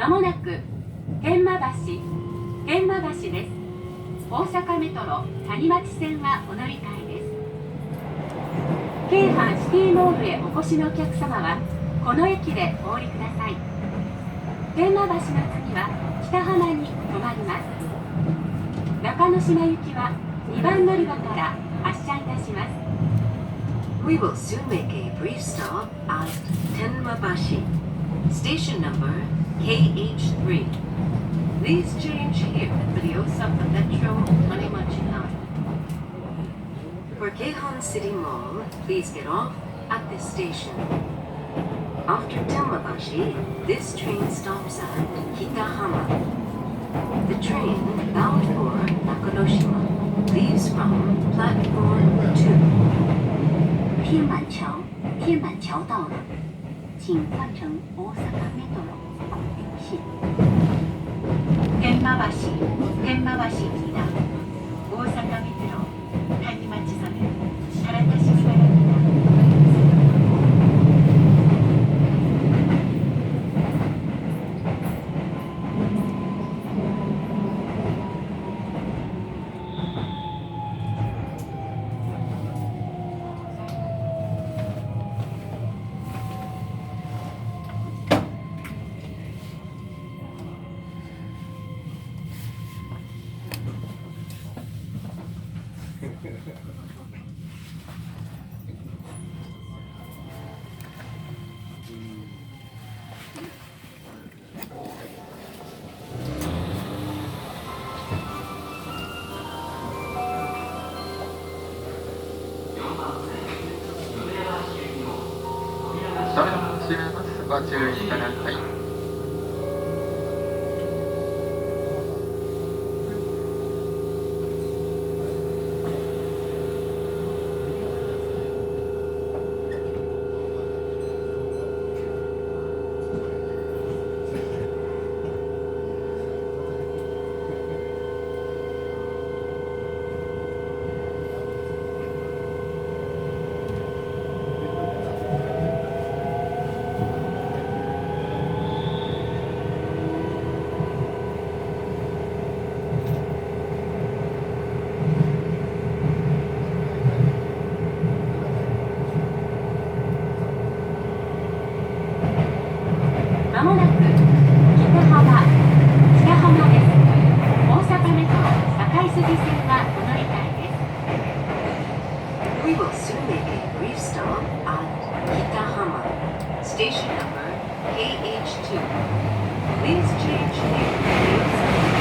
もなく天満橋です。大阪メトロ谷町線はお乗り換えです。京阪シティモールへお越しのお客様はこの駅でお降りください。天満橋の次は北浜に停まります。中之島行きは2番乗り場から発車いたします。 We will soon make a brief stop at Tenmabashi, station number KH3. Please change here for the Osaka Metro Tanimachi line. For Keihan City Mall, please get off at this station. After Tenmabashi, this train stops at Kitahama. The train bound for Nakanoshima leaves from platform 2. 天满桥到了，请换乘大阪メトロ線。天満橋입니다。大阪メトロ谷町線唐田市からご注意ください。まもなく北浜です。大阪メトロ堺筋線はお乗り換えです。 We will soon make a brief stop at Kitahama, station number KH2. Please change here for the Osaka Metro.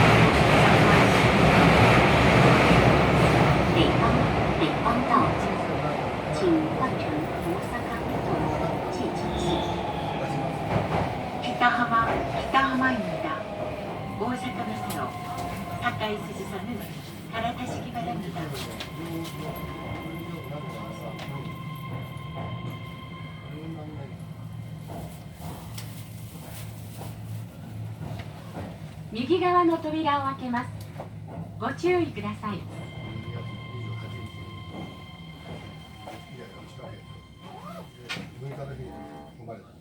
北方到请换乘大阪メトロ纪京线。北浜입니다。大阪メトロ堺筋線唐田市입니다。右側の扉を開けます。ご注意ください。文化的に生まれた。